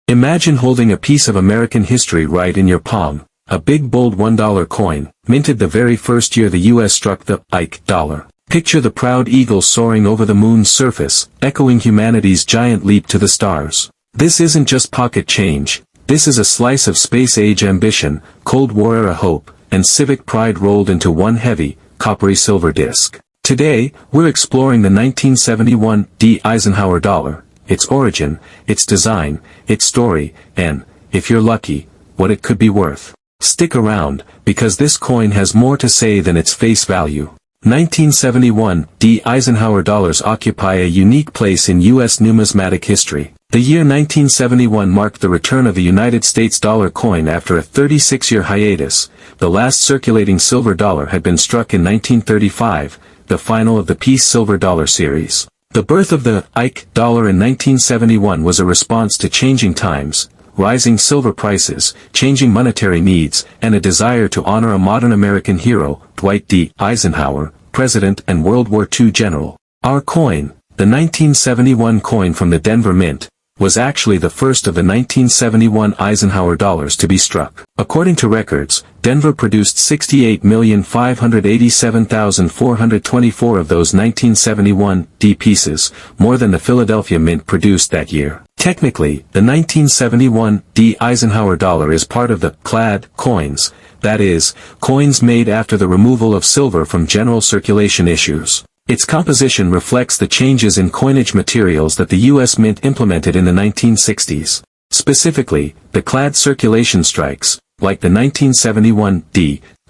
Imagine holding a piece of American history right in your palm, a big bold $1 coin, minted the very first year the US struck the Ike Dollar. Picture the proud eagle soaring over the moon's surface, echoing humanity's giant leap to the stars. This isn't just pocket change, this is a slice of space-age ambition, Cold War-era hope, and civic pride rolled into one heavy, coppery silver disc. Today, we're exploring the 1971 Eisenhower dollar, its origin, its design, its story, and, if you're lucky, what it could be worth. Stick around, because this coin has more to say than its face value. 1971 Eisenhower dollars occupy a unique place in U.S. numismatic history. The year 1971 marked the return of the United States dollar coin after a 36-year hiatus. The last circulating silver dollar had been struck in 1935, the final of the Peace Silver Dollar series. The birth of the Ike Dollar in 1971 was a response to changing times, rising silver prices, changing monetary needs, and a desire to honor a modern American hero, Dwight D. Eisenhower, President and World War II General. Our coin, the 1971 coin from the Denver Mint, was actually the first of the 1971 Eisenhower dollars to be struck. According to records, Denver produced 68,587,424 of those 1971 pieces, more than the Philadelphia Mint produced that year. Technically, the 1971 Eisenhower dollar is part of the clad coins, that is, coins made after the removal of silver from general circulation issues. Its composition reflects the changes in coinage materials that the U.S. Mint implemented in the 1960s. Specifically, the clad circulation strikes, like the 1971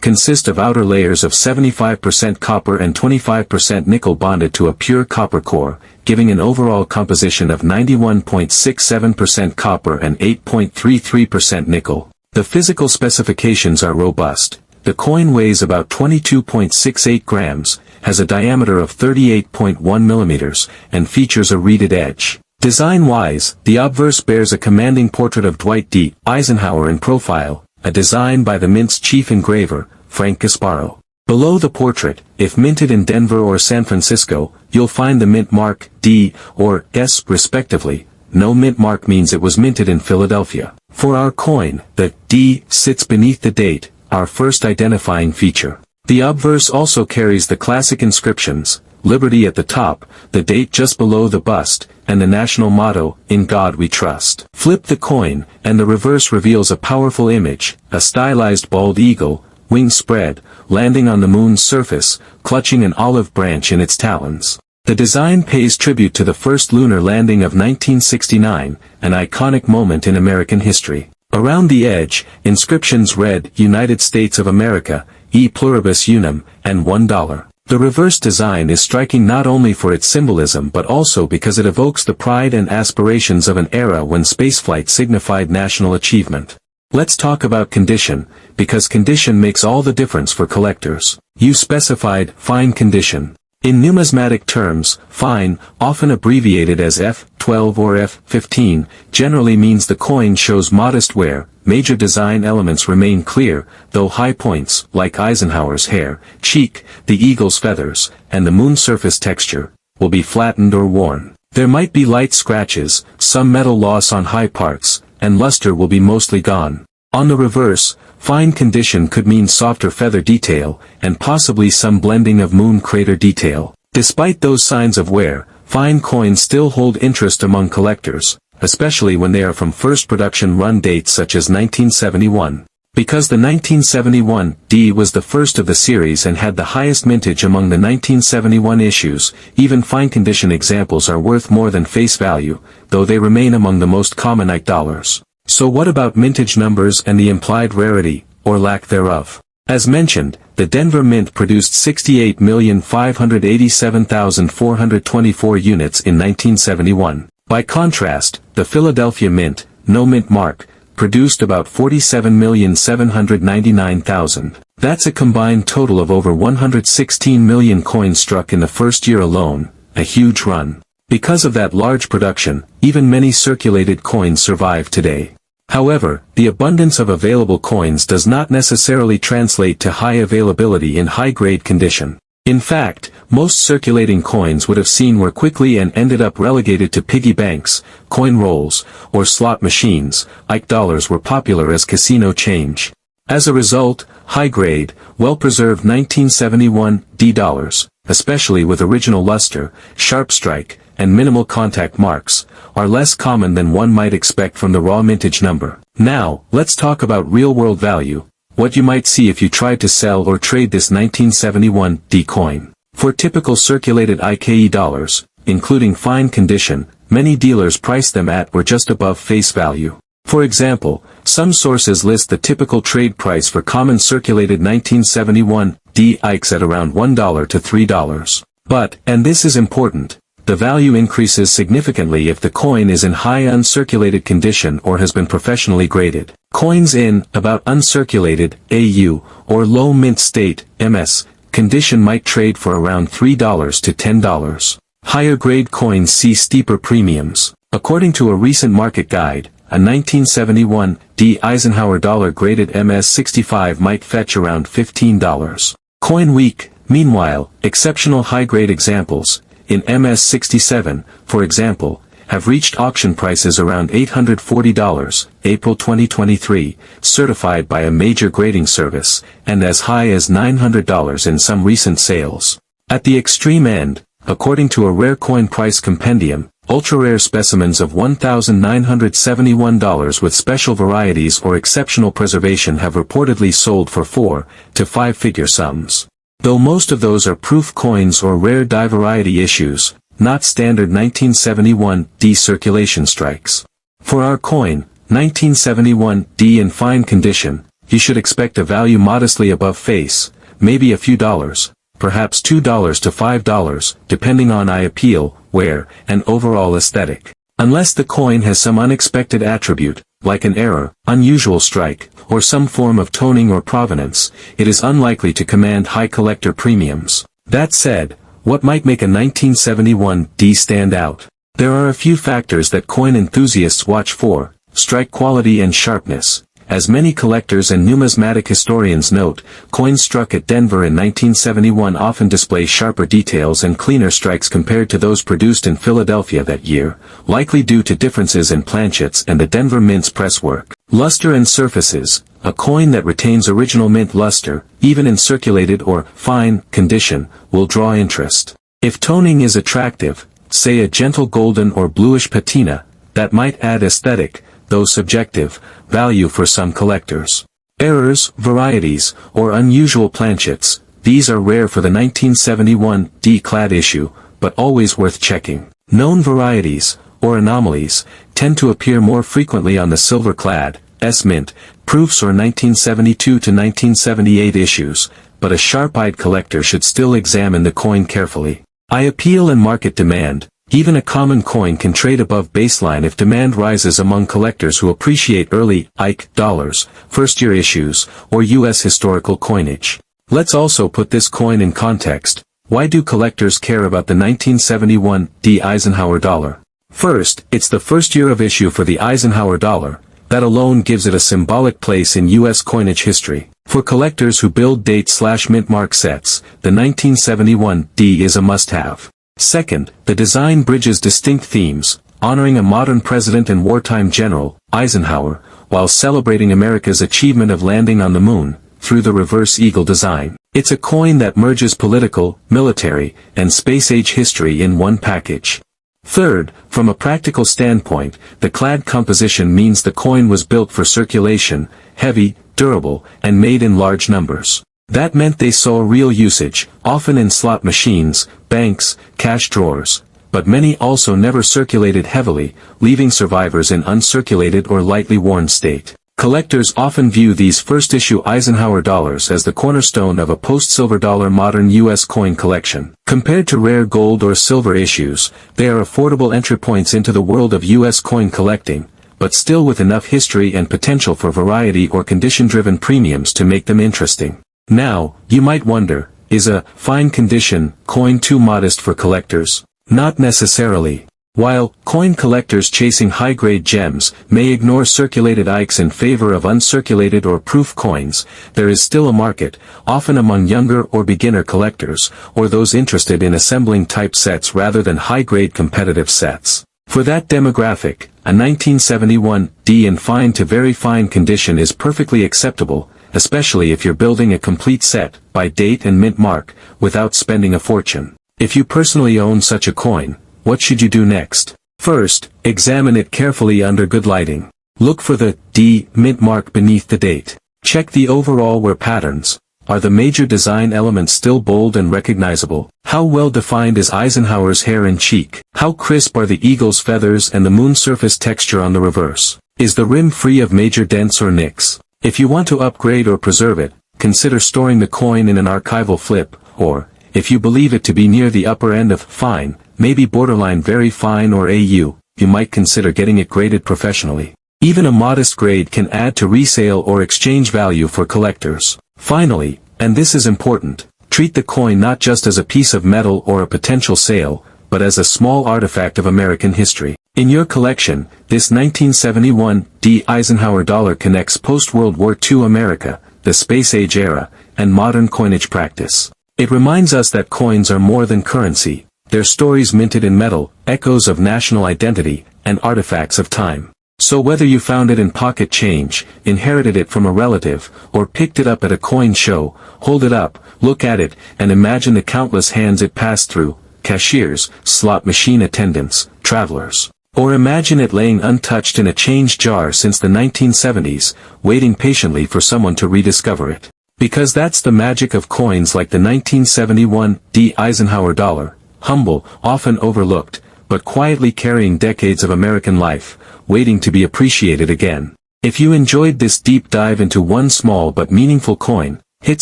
consist of outer layers of 75% copper and 25% nickel bonded to a pure copper core, giving an overall composition of 91.67% copper and 8.33% nickel. The physical specifications are robust. The coin weighs about 22.68 grams, has a diameter of 38.1 millimeters, and features a reeded edge. Design-wise, the obverse bears a commanding portrait of Dwight D. Eisenhower in profile, a design by the Mint's chief engraver, Frank Gasparo. Below the portrait, if minted in Denver or San Francisco, you'll find the mint mark D or S respectively. No mint mark means it was minted in Philadelphia. For our coin, the D sits beneath the date, our first identifying feature. The obverse also carries the classic inscriptions, Liberty at the top, the date just below the bust, and the national motto, In God We Trust. Flip the coin, and the reverse reveals a powerful image, a stylized bald eagle, wings spread, landing on the moon's surface, clutching an olive branch in its talons. The design pays tribute to the first lunar landing of 1969, an iconic moment in American history. Around the edge, inscriptions read, United States of America, E pluribus unum, and $1. The reverse design is striking not only for its symbolism but also because it evokes the pride and aspirations of an era when spaceflight signified national achievement. Let's talk about condition, because condition makes all the difference for collectors. You specified fine condition. In numismatic terms, fine, often abbreviated as F12 or F15, generally means the coin shows modest wear. Major design elements remain clear, though high points, like Eisenhower's hair, cheek, the eagle's feathers, and the moon surface texture, will be flattened or worn. There might be light scratches, some metal loss on high parts, and luster will be mostly gone. On the reverse, fine condition could mean softer feather detail, and possibly some blending of moon crater detail. Despite those signs of wear, fine coins still hold interest among collectors, especially when they are from first production run dates such as 1971. Because the 1971 was the first of the series and had the highest mintage among the 1971 issues, even fine condition examples are worth more than face value, though they remain among the most common Ike dollars. So what about mintage numbers and the implied rarity, or lack thereof? As mentioned, the Denver Mint produced 68,587,424 units in 1971. By contrast, the Philadelphia Mint, no mint mark, produced about 47,799,000. That's a combined total of over 116 million coins struck in the first year alone, a huge run. Because of that large production, even many circulated coins survive today. However, the abundance of available coins does not necessarily translate to high availability in high-grade condition. In fact, most circulating coins would have seen wear quickly and ended up relegated to piggy banks, coin rolls, or slot machines. Ike dollars were popular as casino change. As a result, high-grade, well-preserved 1971 D dollars, especially with original luster, sharp strike, and minimal contact marks, are less common than one might expect from the raw mintage number. Now, let's talk about real-world value, what you might see if you tried to sell or trade this 1971 D coin. For typical circulated Ike dollars, including fine condition, many dealers price them at or just above face value. For example, some sources list the typical trade price for common circulated 1971 D Ikes at around $1 to $3. But, and this is important, the value increases significantly if the coin is in high uncirculated condition or has been professionally graded. Coins in, about uncirculated, AU, or low mint state, MS, condition might trade for around $3 to $10. Higher grade coins see steeper premiums. According to a recent market guide, a 1971 D Eisenhower dollar graded MS-65 might fetch around $15. Coin week, meanwhile, exceptional high-grade examples, in MS-67, for example, have reached auction prices around $840, April 2023, certified by a major grading service, and as high as $900 in some recent sales. At the extreme end, according to a rare coin price compendium, ultra-rare specimens of $1,971 with special varieties or exceptional preservation have reportedly sold for 4 to 5-figure sums. Though most of those are proof coins or rare die variety issues, not standard 1971 D circulation strikes. For our coin, 1971 D in fine condition, you should expect a value modestly above face, maybe a few dollars, perhaps $2 to $5, depending on eye appeal, wear, and overall aesthetic. Unless the coin has some unexpected attribute, like an error, unusual strike, or some form of toning or provenance, it is unlikely to command high collector premiums. That said, what might make a 1971 D stand out? There are a few factors that coin enthusiasts watch for: strike quality and sharpness. As many collectors and numismatic historians note, coins struck at Denver in 1971 often display sharper details and cleaner strikes compared to those produced in Philadelphia that year, likely due to differences in planchets and the Denver Mint's presswork. Luster and surfaces. A coin that retains original mint luster, even in circulated or fine condition, will draw interest. If toning is attractive, say a gentle golden or bluish patina, that might add aesthetic, though subjective, value for some collectors. Errors, varieties, or unusual planchets, these are rare for the 1971 D-clad issue, but always worth checking. Known varieties, or anomalies, tend to appear more frequently on the silver-clad, S-mint, proofs or 1972 to 1978 issues, but a sharp-eyed collector should still examine the coin carefully. Eye appeal and market demand. Even a common coin can trade above baseline if demand rises among collectors who appreciate early Ike dollars, first-year issues, or U.S. historical coinage. Let's also put this coin in context. Why do collectors care about the 1971 D Eisenhower dollar? First, it's the first year of issue for the Eisenhower dollar. That alone gives it a symbolic place in U.S. coinage history. For collectors who build date/mint mark sets, the 1971 D is a must-have. Second, the design bridges distinct themes, honoring a modern president and wartime general, Eisenhower, while celebrating America's achievement of landing on the moon, through the reverse eagle design. It's a coin that merges political, military, and space-age history in one package. Third, from a practical standpoint, the clad composition means the coin was built for circulation, heavy, durable, and made in large numbers. That meant they saw real usage, often in slot machines, banks, cash drawers, but many also never circulated heavily, leaving survivors in uncirculated or lightly worn state. Collectors often view these first-issue Eisenhower dollars as the cornerstone of a post-silver dollar modern U.S. coin collection. Compared to rare gold or silver issues, they are affordable entry points into the world of U.S. coin collecting, but still with enough history and potential for variety or condition-driven premiums to make them interesting. Now, you might wonder, is a fine condition coin too modest for collectors? Not necessarily. While coin collectors chasing high-grade gems may ignore circulated Ikes in favor of uncirculated or proof coins, there is still a market, often among younger or beginner collectors, or those interested in assembling type sets rather than high-grade competitive sets. For that demographic, a 1971 D in fine to very fine condition is perfectly acceptable, especially if you're building a complete set, by date and mint mark, without spending a fortune. If you personally own such a coin, what should you do next? First, examine it carefully under good lighting. Look for the D mint mark beneath the date. Check the overall wear patterns. Are the major design elements still bold and recognizable? How well defined is Eisenhower's hair and cheek? How crisp are the eagle's feathers and the moon surface texture on the reverse? Is the rim free of major dents or nicks? If you want to upgrade or preserve it, consider storing the coin in an archival flip, or, if you believe it to be near the upper end of fine, maybe borderline very fine or AU, you might consider getting it graded professionally. Even a modest grade can add to resale or exchange value for collectors. Finally, and this is important, treat the coin not just as a piece of metal or a potential sale, but as a small artifact of American history. In your collection, this 1971 D Eisenhower dollar connects post-World War II America, the space age era, and modern coinage practice. It reminds us that coins are more than currency. They're stories minted in metal, echoes of national identity, and artifacts of time. So whether you found it in pocket change, inherited it from a relative, or picked it up at a coin show, hold it up, look at it, and imagine the countless hands it passed through, cashiers, slot machine attendants, travelers. Or imagine it laying untouched in a change jar since the 1970s, waiting patiently for someone to rediscover it. Because that's the magic of coins like the 1971 D Eisenhower dollar, humble, often overlooked, but quietly carrying decades of American life, waiting to be appreciated again. If you enjoyed this deep dive into one small but meaningful coin, hit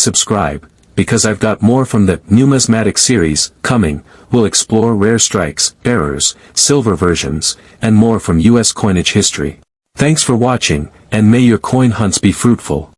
subscribe, because I've got more from the Numismatic series coming. We'll explore rare strikes, errors, silver versions, and more from US coinage history. Thanks for watching, and may your coin hunts be fruitful.